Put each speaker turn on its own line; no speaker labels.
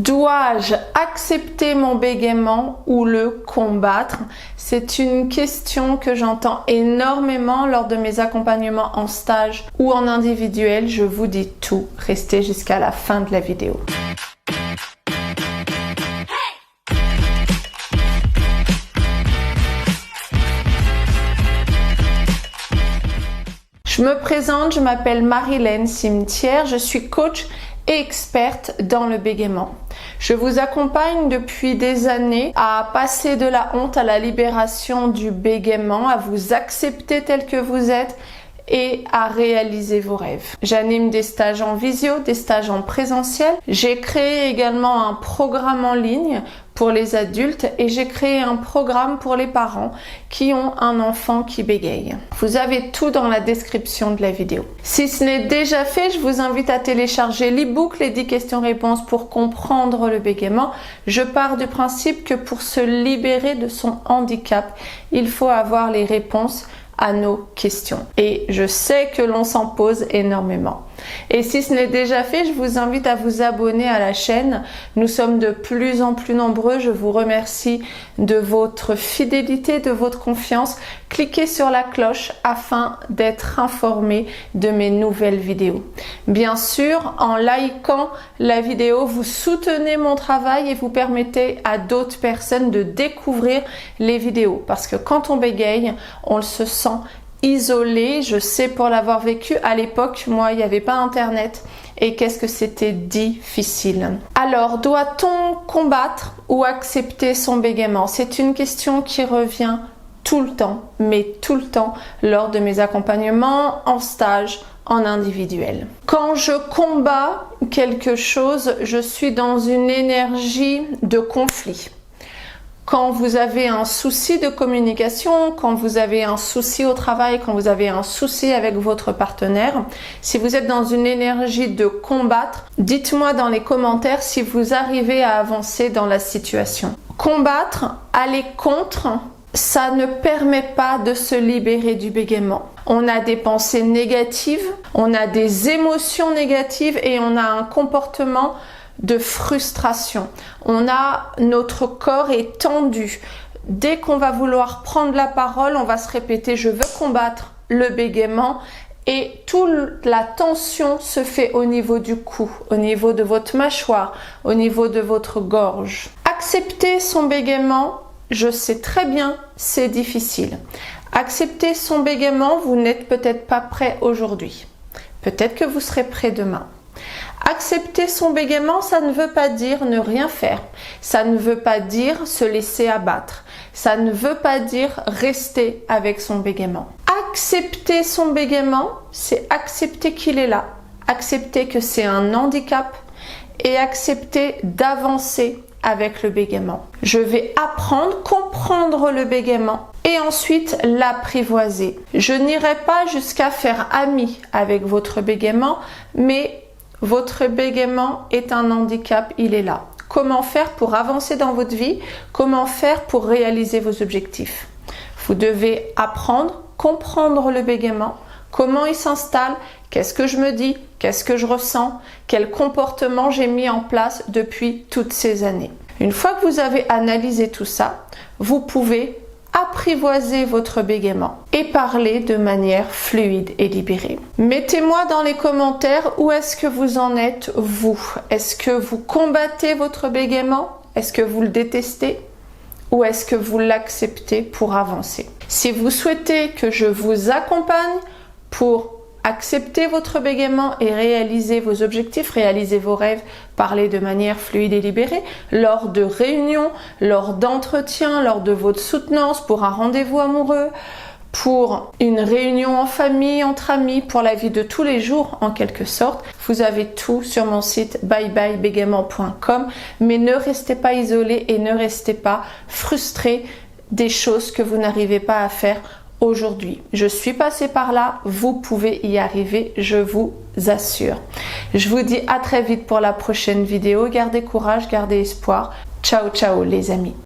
Dois-je accepter mon bégaiement ou le combattre? C'est une question que j'entends énormément lors de mes accompagnements en stage ou en individuel. Je vous dis tout. Restez jusqu'à la fin de la vidéo. Je me présente, je m'appelle Marilène Cimetière, je suis coach et experte dans le bégaiement. Je vous accompagne depuis des années à passer de la honte à la libération du bégaiement, à vous accepter tel que vous êtes et à réaliser vos rêves. J'anime des stages en visio, des stages en présentiel. J'ai créé également un programme en ligne pour les adultes et j'ai créé un programme pour les parents qui ont un enfant qui bégaye. Vous avez tout dans la description de la vidéo. Si ce n'est déjà fait, je vous invite à télécharger l'e-book Les 10 questions-réponses pour comprendre le bégaiement. Je pars du principe que pour se libérer de son handicap, il faut avoir les réponses à nos questions. Et je sais que l'on s'en pose énormément. Et si ce n'est déjà fait, je vous invite à vous abonner à la chaîne. Nous sommes de plus en plus nombreux. Je vous remercie de votre fidélité, de votre confiance. Cliquez sur la cloche afin d'être informé de mes nouvelles vidéos. Bien sûr, en likant la vidéo, vous soutenez mon travail et vous permettez à d'autres personnes de découvrir les vidéos. Parce que quand on bégaye, on se sent isolé. Je sais pour l'avoir vécu à l'époque, moi il n'y avait pas internet et qu'est-ce que c'était difficile. Alors, doit-on combattre ou accepter son bégaiement? C'est une question qui revient tout le temps, mais tout le temps lors de mes accompagnements en stage, en individuel. Quand je combats quelque chose, je suis dans une énergie de conflit. Quand vous avez un souci de communication, quand vous avez un souci au travail, quand vous avez un souci avec votre partenaire, si vous êtes dans une énergie de combattre, dites-moi dans les commentaires si vous arrivez à avancer dans la situation. Combattre, aller contre, ça ne permet pas de se libérer du bégaiement. On a des pensées négatives, on a des émotions négatives et on a un comportement de frustration. Notre corps est tendu. Dès qu'on va vouloir prendre la parole, on va se répéter « je veux combattre le bégaiement » et toute la tension se fait au niveau du cou, au niveau de votre mâchoire, au niveau de votre gorge. Accepter son bégaiement, je sais très bien, c'est difficile. Accepter son bégaiement, vous n'êtes peut-être pas prêt aujourd'hui. Peut-être que vous serez prêt demain. Accepter son bégaiement, ça ne veut pas dire ne rien faire. Ça ne veut pas dire se laisser abattre. Ça ne veut pas dire rester avec son bégaiement. Accepter son bégaiement, c'est accepter qu'il est là. Accepter que c'est un handicap et accepter d'avancer avec le bégaiement. Je vais apprendre, comprendre le bégaiement et ensuite l'apprivoiser. Je n'irai pas jusqu'à faire ami avec votre bégaiement, mais votre bégaiement est un handicap, il est là. Comment faire pour avancer dans votre vie? Comment faire pour réaliser vos objectifs? Vous devez apprendre, comprendre le bégaiement, comment il s'installe, qu'est-ce que je me dis, qu'est-ce que je ressens, quel comportement j'ai mis en place depuis toutes ces années. Une fois que vous avez analysé tout ça, vous pouvez apprivoiser votre bégaiement et parler de manière fluide et libérée. Mettez-moi dans les commentaires où est-ce que vous en êtes vous. Est-ce que vous combattez votre bégaiement? Est-ce que vous le détestez? Ou est-ce que vous l'acceptez pour avancer? Si vous souhaitez que je vous accompagne pour accepter votre bégaiement et réaliser vos objectifs, réaliser vos rêves, parler de manière fluide et libérée, lors de réunions, lors d'entretiens, lors de votre soutenance, pour un rendez-vous amoureux, pour une réunion en famille, entre amis, pour la vie de tous les jours en quelque sorte. Vous avez tout sur mon site byebyebégaiement.com, mais ne restez pas isolés et ne restez pas frustrés des choses que vous n'arrivez pas à faire aujourd'hui. Je suis passée par là, vous pouvez y arriver, je vous assure. Je vous dis à très vite pour la prochaine vidéo. Gardez courage, gardez espoir. Ciao, ciao les amis.